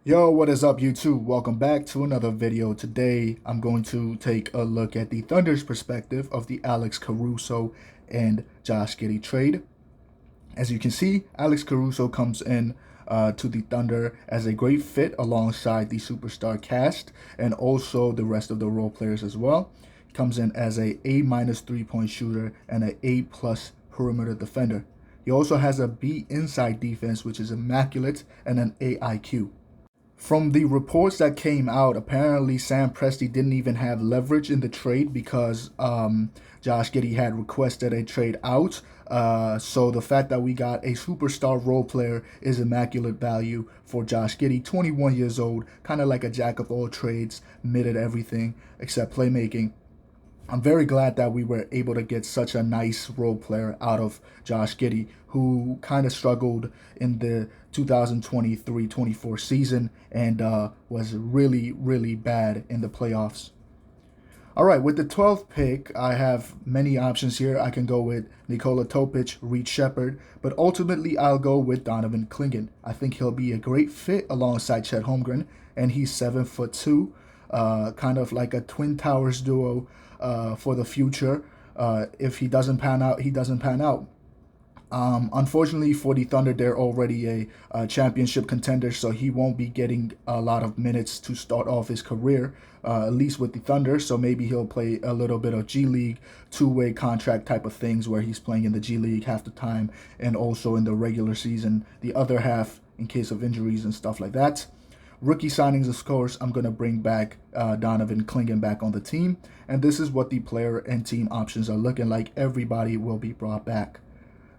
Yo, what is up YouTube? Welcome back to another video. Today, I'm going to take a look at the Thunder's perspective of the Alex Caruso and Josh Giddey trade. As you can see, Alex Caruso comes in to the Thunder as a great fit alongside the superstar cast and also the rest of the role players as well. He comes in as a A- 3-point shooter and an A+ perimeter defender. He also has a B inside defense, which is immaculate, and an A IQ. From the reports that came out, apparently Sam Presti didn't even have leverage in the trade because Josh Giddey had requested a trade out. So the fact that we got a superstar role player is immaculate value for Josh Giddey, 21 years old, kind of like a jack of all trades, mid at everything except playmaking. I'm very glad that we were able to get such a nice role player out of Josh Giddey, who kind of struggled in the 2023-24 season and was really, really bad in the playoffs. All right, with the 12th pick, I have many options here. I can go with Nikola Topic, Reed Shepherd, but ultimately I'll go with Donovan Clingan. I think he'll be a great fit alongside Chet Holmgren, and he's 7'2", kind of like a Twin Towers duo for the future. If he doesn't pan out, he doesn't pan out. Unfortunately for the Thunder, they're already a championship contender, so he won't be getting a lot of minutes to start off his career, at least with the Thunder. So maybe he'll play a little bit of G League, two-way contract type of things where he's playing in the G League half the time and also in the regular season, the other half in case of injuries and stuff like that. Rookie signings, of course, I'm going to bring back Donovan Clingan back on the team. And this is what the player and team options are looking like. Everybody will be brought back.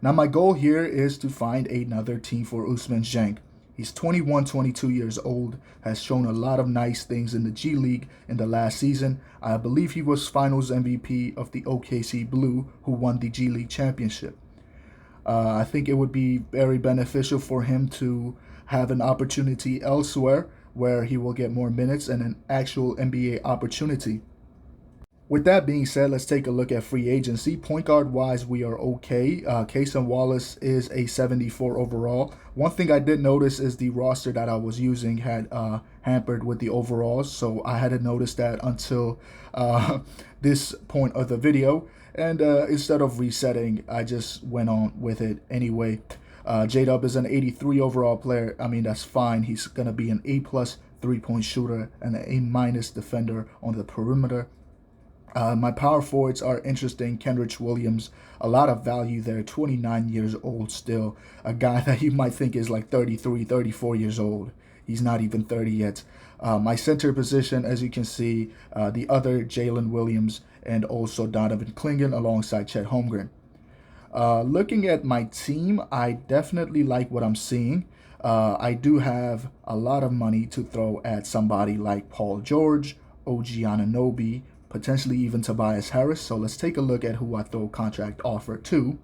Now, my goal here is to find another team for Ousmane Dieng. He's 21, 22 years old, has shown a lot of nice things in the G League in the last season. I believe he was finals MVP of the OKC Blue, who won the G League championship. I think it would be very beneficial for him to have an opportunity elsewhere where he will get more minutes and an actual NBA opportunity. With that being said, let's take a look at free agency. Point guard wise, we are okay. Cason Wallace is a 74 overall. One thing I did notice is the roster that I was using had hampered with the overalls, so I hadn't noticed that until this point of the video. And instead of resetting, I just went on with it anyway. J-Dub is an 83 overall player. I mean, that's fine. He's going to be an A+ 3-point shooter and an A- defender on the perimeter. My power forwards are interesting. Kenrich Williams, a lot of value there, 29 years old still. A guy that you might think is like 33, 34 years old. He's not even 30 yet. My center position, as you can see, the other Jalen Williams and also Donovan Clingan alongside Chet Holmgren. Looking at my team, I definitely like what I'm seeing. I do have a lot of money to throw at somebody like Paul George, OG Anunoby, potentially even Tobias Harris. So let's take a look at who I throw contract offer to.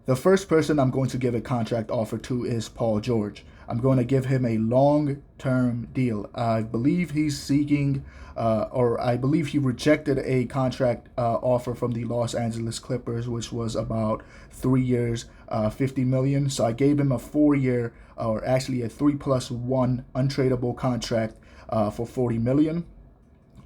The first person I'm going to give a contract offer to is Paul George. I'm going to give him a long-term deal. I believe he's seeking, or I believe he rejected a contract offer from the Los Angeles Clippers, which was about 3 years, $50 million. So I gave him a 4-year, or actually a 3+1 untradeable contract for $40 million.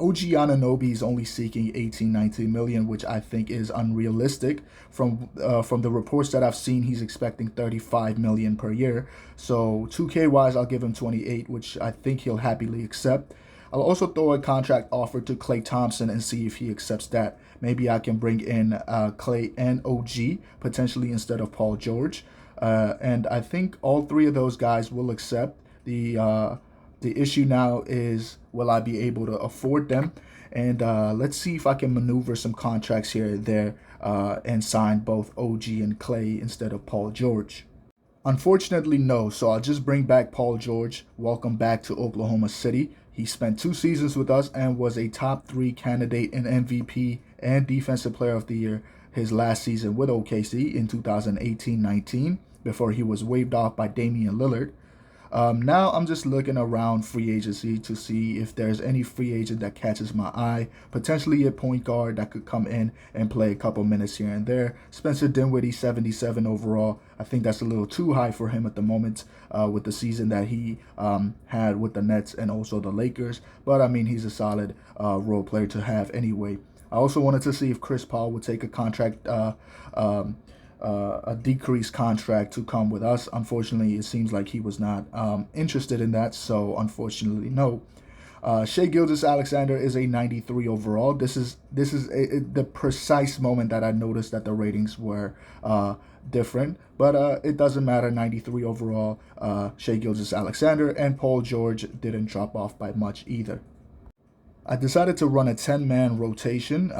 OG Anunoby is only seeking 18-19 million, which I think is unrealistic. From the reports that I've seen, he's expecting 35 million per year. So 2K wise, I'll give him 28, which I think he'll happily accept. I'll also throw a contract offer to Klay Thompson and see if he accepts that. Maybe I can bring in Klay and OG potentially instead of Paul George. And I think all three of those guys will accept. The issue now is, will I be able to afford them? And let's see if I can maneuver some contracts here and there and sign both OG and Klay instead of Paul George. Unfortunately, no. So I'll just bring back Paul George. Welcome back to Oklahoma City. He spent 2 seasons with us and was a top 3 candidate in MVP and Defensive Player of the Year his last season with OKC in 2018-19 before he was waived off by Damian Lillard. Now I'm just looking around free agency to see if there's any free agent that catches my eye. Potentially a point guard that could come in and play a couple minutes here and there. Spencer Dinwiddie, 77 overall. I think that's a little too high for him at the moment with the season that he had with the Nets and also the Lakers. But I mean, he's a solid role player to have anyway. I also wanted to see if Chris Paul would take a contract a decreased contract to come with us. Unfortunately, it seems like he was not interested in that, so unfortunately, no. Shai Gilgeous-Alexander is a 93 overall. This is the precise moment that I noticed that the ratings were different, but it doesn't matter. 93 overall. Shai Gilgeous-Alexander and Paul George didn't drop off by much either. I decided to run a 10-man rotation,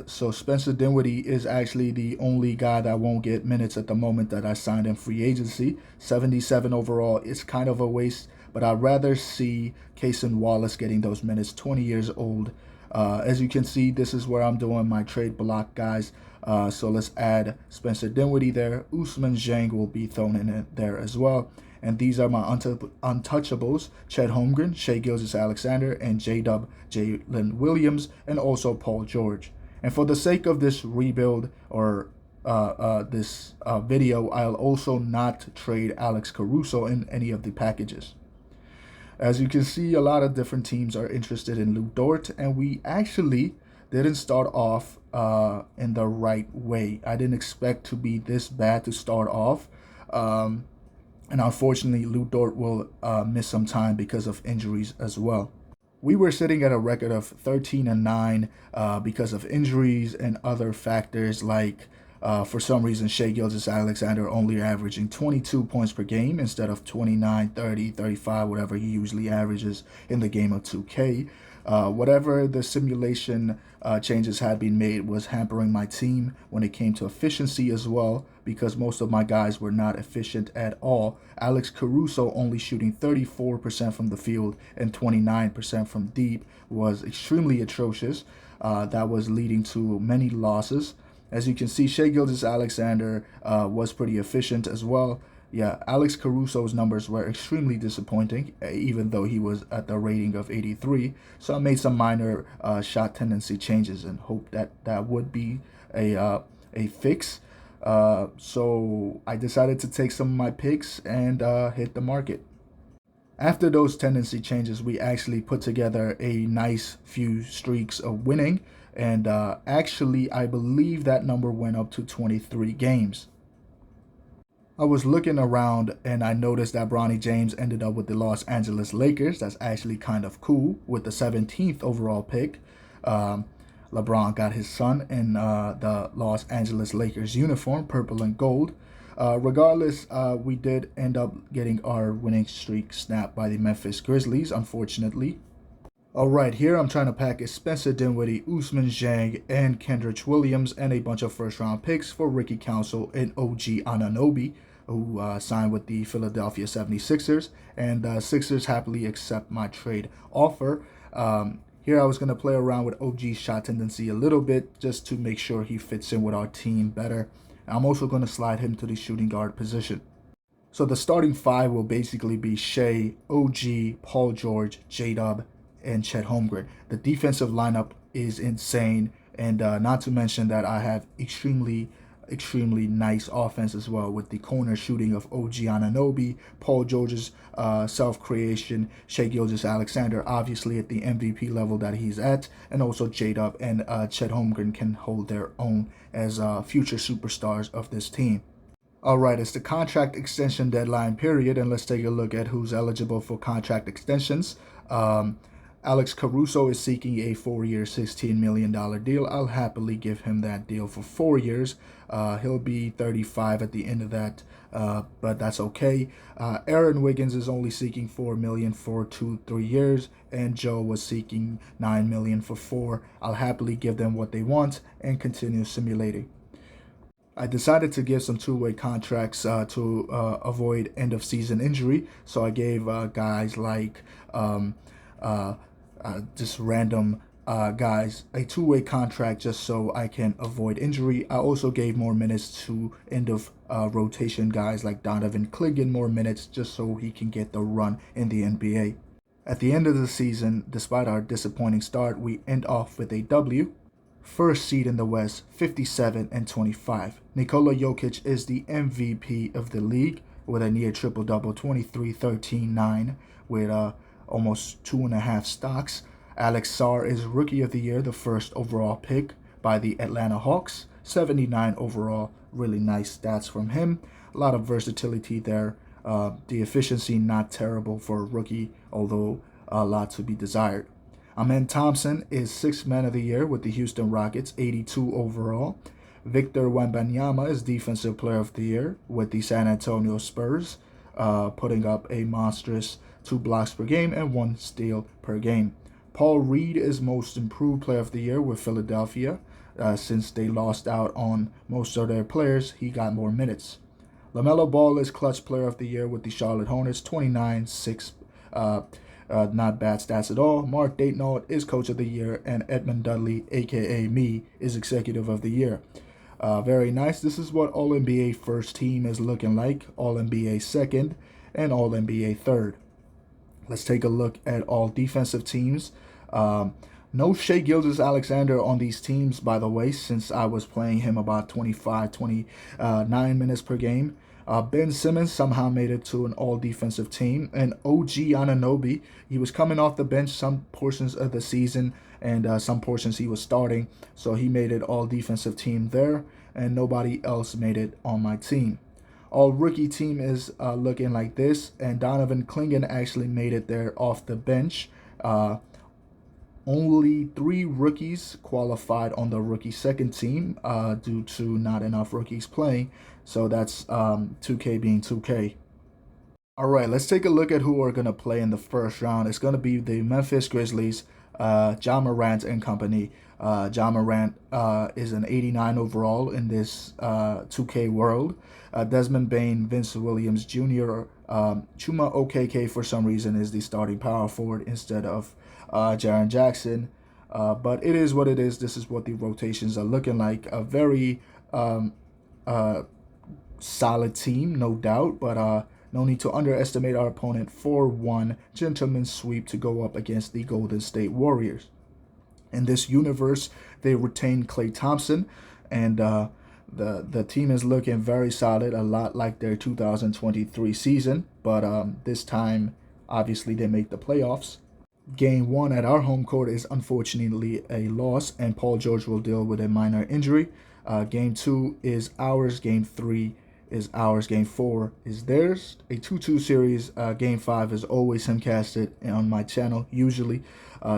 so Spencer Dinwiddie is actually the only guy that won't get minutes at the moment that I signed in free agency. 77 overall is kind of a waste, but I'd rather see Cason Wallace getting those minutes, 20 years old. As you can see, this is where I'm doing my trade block, guys. So let's add Spencer Dinwiddie there. Ousmane Dieng will be thrown in there as well. And these are my untouchables: Chet Holmgren, Shai Gilgeous-Alexander, and J-Dub, Jalen Williams, and also Paul George. And for the sake of this rebuild or this video, I'll also not trade Alex Caruso in any of the packages. As you can see, a lot of different teams are interested in Lu Dort, and we actually didn't start off in the right way. I didn't expect to be this bad to start off. And unfortunately, Lu Dort will miss some time because of injuries as well. We were sitting at a record of 13-9 because of injuries and other factors like, for some reason, Shai Gilgeous-Alexander only averaging 22 points per game instead of 29, 30, 35, whatever he usually averages in the game of 2K. Whatever the simulation changes had been made was hampering my team when it came to efficiency as well, because most of my guys were not efficient at all. Alex Caruso only shooting 34% from the field and 29% from deep was extremely atrocious. That was leading to many losses. As you can see, Shai Gilgeous-Alexander was pretty efficient as well. Yeah, Alex Caruso's numbers were extremely disappointing, even though he was at the rating of 83. So I made some minor shot tendency changes and hope that that would be a fix. So I decided to take some of my picks and hit the market. After those tendency changes, we actually put together a nice few streaks of winning. And actually, I believe that number went up to 23 games. I was looking around and I noticed that Bronny James ended up with the Los Angeles Lakers. That's actually kind of cool with the 17th overall pick. LeBron got his son in the Los Angeles Lakers uniform, purple and gold. Regardless, we did end up getting our winning streak snapped by the Memphis Grizzlies, unfortunately. All right, here I'm trying to package Spencer Dinwiddie, Ousmane Dieng, and Kendrick Williams, and a bunch of first-round picks for Ricky Council and OG Anunoby, who signed with the Philadelphia 76ers, and the Sixers happily accept my trade offer. Here I was going to play around with OG's shot tendency a little bit just to make sure he fits in with our team better. I'm also going to slide him to the shooting guard position. So the starting five will basically be Shai, OG, Paul George, J-Dub, and Chet Holmgren. The defensive lineup is insane, and not to mention that I have extremely nice offense as well, with the corner shooting of OG Anunoby, Paul George's self-creation, Shai Gilgeous-Alexander obviously at the MVP level that he's at, and also J-Dub and Chet Holmgren can hold their own as future superstars of this team. Alright, it's the contract extension deadline period, and let's take a look at who's eligible for contract extensions. Alex Caruso is seeking a 4-year, $16 million deal. I'll happily give him that deal for 4 years. He'll be 35 at the end of that, but that's okay. Aaron Wiggins is only seeking $4 million for 2-3 years, and Joe was seeking $9 million for 4. I'll happily give them what they want and continue simulating. I decided to give some two-way contracts to avoid end-of-season injury, so I gave guys like just random guys a two-way contract just so I can avoid injury. I also gave more minutes to end of rotation guys like Donovan Clingan more minutes just so he can get the run in the NBA. At the end of the season, despite our disappointing start, we end off with a W. First seed in the West, 57-25. Nikola Jokic is the MVP of the league with a near triple-double, 23, 13, 9, with almost 2.5 stocks. Alex Sarr is Rookie of the Year, the first overall pick by the Atlanta Hawks, 79 overall. Really nice stats from him. A lot of versatility there. The efficiency not terrible for a rookie, although a lot to be desired. Amen Thompson is Sixth Man of the Year with the Houston Rockets, 82 overall. Victor Wembanyama is Defensive Player of the Year with the San Antonio Spurs, putting up a monstrous 2 blocks per game and 1 steal per game. Paul Reed is Most Improved Player of the Year with Philadelphia. Since they lost out on most of their players, he got more minutes. LaMelo Ball is Clutch Player of the Year with the Charlotte Hornets, 29, 6, not bad stats at all. Mark Daigneault is Coach of the Year, and Edmund Dudley, a.k.a. me, is Executive of the Year. Very nice. This is what All-NBA first team is looking like, All-NBA second, and All-NBA third. Let's take a look at all defensive teams. No Shai Gilgeous-Alexander on these teams, by the way, since I was playing him about 25, 29 minutes per game. Ben Simmons somehow made it to an all-defensive team. And OG Anunoby, he was coming off the bench some portions of the season, and some portions he was starting. So he made it all-defensive team there, and nobody else made it on my team. All-rookie team is looking like this, and Donovan Clingan actually made it there off the bench. Only 3 rookies qualified on the rookie second team due to not enough rookies playing. So that's 2K being 2K. All right, let's take a look at who are going to play in the first round. It's going to be the Memphis Grizzlies, Ja Morant and company. Ja Morant is an 89 overall in this 2K world. Desmond Bane, Vince Williams Jr., Chuma Okeke for some reason is the starting power forward instead of Jaren Jackson. But it is what it is. This is what the rotations are looking like. A very solid team, no doubt, but no need to underestimate our opponent. 4-1 gentleman's sweep to go up against the Golden State Warriors. In this universe, they retain Klay Thompson, and the team is looking very solid, a lot like their 2023 season, but this time, obviously, they make the playoffs. Game 1 at our home court is unfortunately a loss, and Paul George will deal with a minor injury. Game 2 is ours. Game 3 is ours. Game 4 is theirs. A 2-2 series. Game 5 is always simcasted on my channel, usually.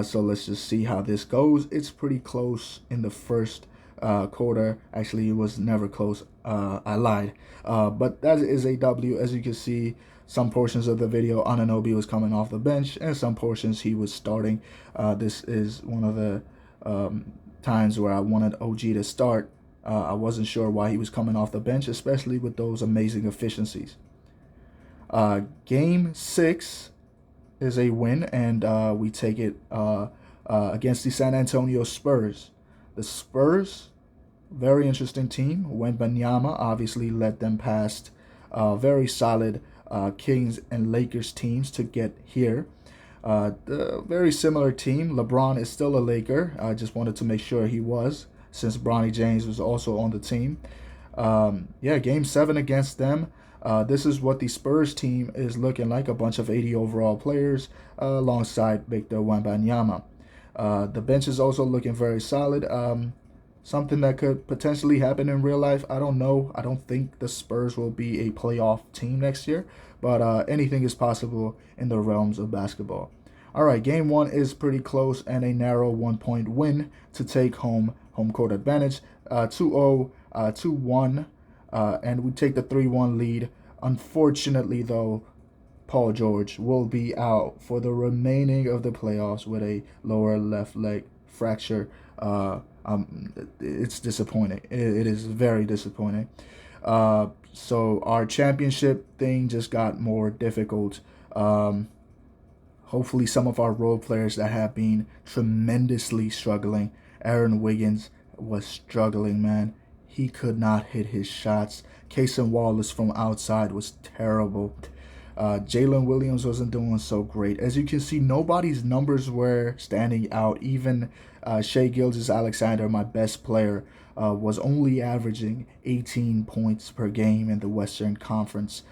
So let's just see how this goes. It's pretty close in the first quarter. Actually, it was never close. I lied. But that is a W. As you can see, some portions of the video, Anunoby was coming off the bench, and some portions he was starting. This is one of the times where I wanted OG to start. I wasn't sure why he was coming off the bench, especially with those amazing efficiencies. Game 6 is a win, and we take it against the San Antonio Spurs. The Spurs, very interesting team. Wembanyama obviously led them past very solid Kings and Lakers teams to get here. The very similar team. LeBron is still a Laker. I just wanted to make sure he was, since Bronny James was also on the team. Yeah, Game 7 against them. This is what the Spurs team is looking like. A bunch of 80 overall players alongside Victor Wembanyama. The bench is also looking very solid. Something that could potentially happen in real life, I don't know. I don't think the Spurs will be a playoff team next year, but anything is possible in the realms of basketball. All right, Game 1 is pretty close and a narrow 1-point win to take home court advantage. 2-0, 2-1, and we take the 3-1 lead. Unfortunately, though, Paul George will be out for the remaining of the playoffs with a lower left leg fracture. It's disappointing. It is very disappointing. So our championship thing just got more difficult. Hopefully some of our role players that have been tremendously struggling. Aaron Wiggins was struggling, man. He could not hit his shots. Cason Wallace from outside was terrible. Jalen Williams wasn't doing so great. As you can see, nobody's numbers were standing out. Even Shai Gilgeous-Alexander, my best player, was only averaging 18 points per game in the Western Conference.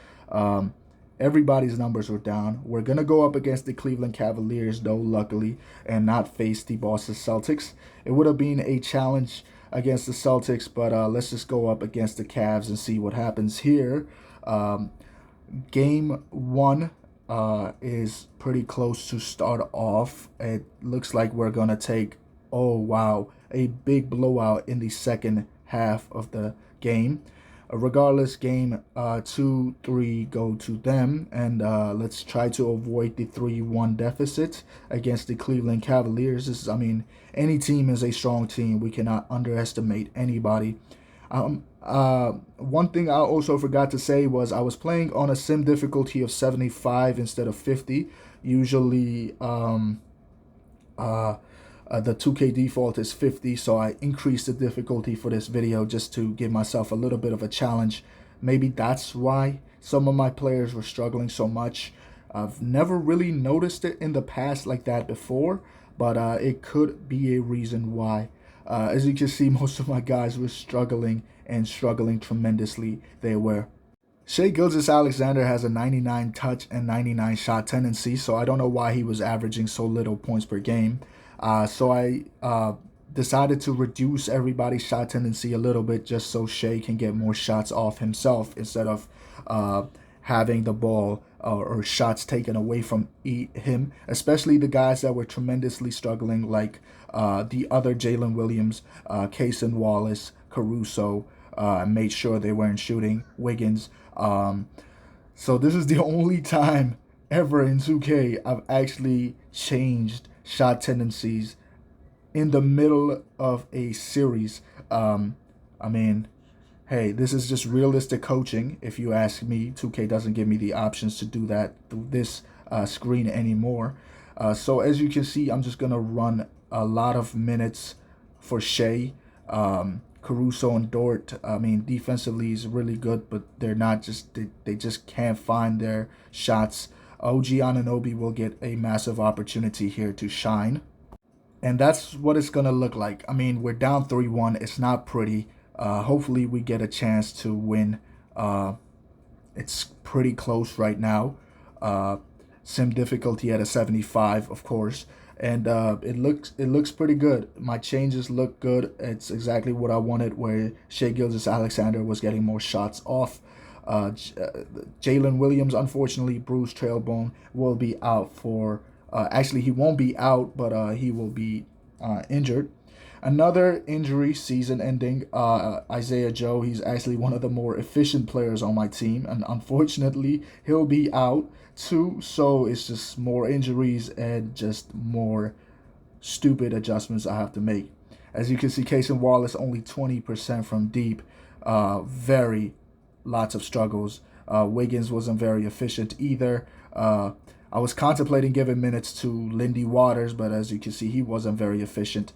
Everybody's numbers were down. We're going to go up against the Cleveland Cavaliers, though, luckily, and not face the Boston Celtics. It would have been a challenge against the Celtics, but let's just go up against the Cavs and see what happens here. Game 1 is pretty close to start off. It looks like we're going to take, oh, wow, a big blowout in the second half of the game. Regardless, game 2, 3 go to them, and let's try to avoid the 3-1 deficit against the Cleveland Cavaliers. This is, I mean, any team is a strong team. We cannot underestimate anybody. One thing I also forgot to say was I was playing on a sim difficulty of 75 instead of 50. Usually, the 2K default is 50, so I increased the difficulty for this video just to give myself a little bit of a challenge. Maybe that's why some of my players were struggling so much. I've never really noticed it in the past like that before, but it could be a reason why. As you can see, most of my guys were struggling and struggling tremendously. They were. Shai Gilgeous-Alexander has a 99 touch and 99 shot tendency, so I don't know why he was averaging so little points per game. So I decided to reduce everybody's shot tendency a little bit just so Shai can get more shots off himself instead of having the ball or shots taken away from him, especially the guys that were tremendously struggling, like the other Jalen Williams, Cason Wallace, Caruso. Made sure they weren't shooting. Wiggins. So this is the only time ever in 2K I've actually changed shot tendencies in the middle of a series. I mean, hey, this is just realistic coaching. If you ask me, 2K doesn't give me the options to do that through this screen anymore. So as you can see, I'm just gonna run a lot of minutes for Shai. Caruso and Dort, I mean, defensively is really good, but they're not just, they just can't find their shots. OG Anunoby will get a massive opportunity here to shine. And that's what it's going to look like. I mean, we're down 3-1. It's not pretty. Hopefully we get a chance to win. It's pretty close right now. Sim difficulty at a 75, of course. And it looks pretty good. My changes look good. It's exactly what I wanted, where Shai Gilgeous-Alexander was getting more shots off. Jalen Williams, unfortunately, bruised tailbone, will be out for... actually, he won't be out, but he will be injured. Another injury, season-ending, Isaiah Joe. He's actually one of the more efficient players on my team, and unfortunately, he'll be out too. So it's just more injuries and just more stupid adjustments I have to make. As you can see, Cason Wallace only 20% from deep. Lots of struggles. Wiggins wasn't very efficient either. I was contemplating giving minutes to Lindy Waters, but as you can see, he wasn't very efficient.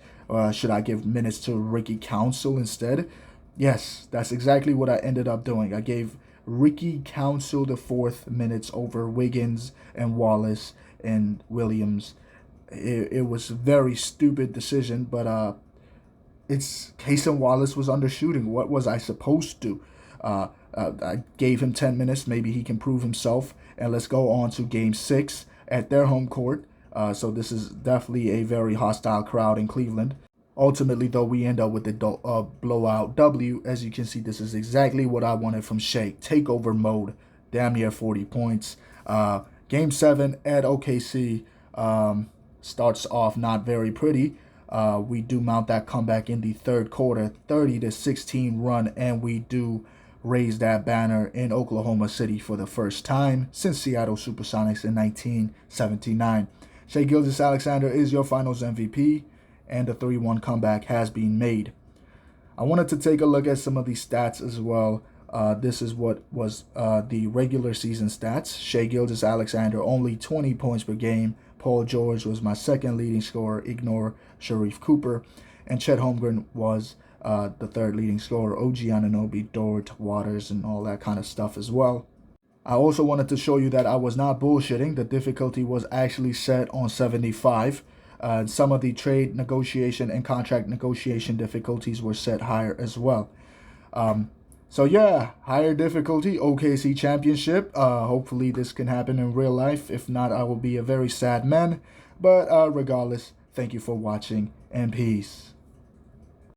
Should I give minutes to Ricky Council instead? Yes, that's exactly what I ended up doing. I gave Ricky Council the 4th minutes over Wiggins and Wallace and Williams. It was a very stupid decision, but it's Cason Wallace was undershooting. What was I supposed to do? I gave him 10 minutes. Maybe he can prove himself. And let's go on to Game 6 at their home court. So this is definitely a very hostile crowd in Cleveland. Ultimately, though, we end up with the blowout W. As you can see, this is exactly what I wanted from Shai. Takeover mode. Damn near 40 points. Game 7 at OKC starts off not very pretty. We do mount that comeback in the third quarter, 30-16 run, and we do raise that banner in Oklahoma City for the first time since Seattle Supersonics in 1979. Shai Gilgeous-Alexander is your finals MVP, and the 3-1 comeback has been made. I wanted to take a look at some of these stats as well. This is what was the regular season stats. Shai Gilgeous-Alexander only 20 points per game, Paul George was my second leading scorer. Ignore Sharif Cooper. And Chet Holmgren was the third leading scorer. OG Anunoby, Dort, Waters, and all that kind of stuff as well. I also wanted to show you that I was not bullshitting. The difficulty was actually set on 75. Some of the trade negotiation and contract negotiation difficulties were set higher as well. So yeah, higher difficulty, OKC championship. Hopefully this can happen in real life. If not, I will be a very sad man. But regardless, thank you for watching and peace.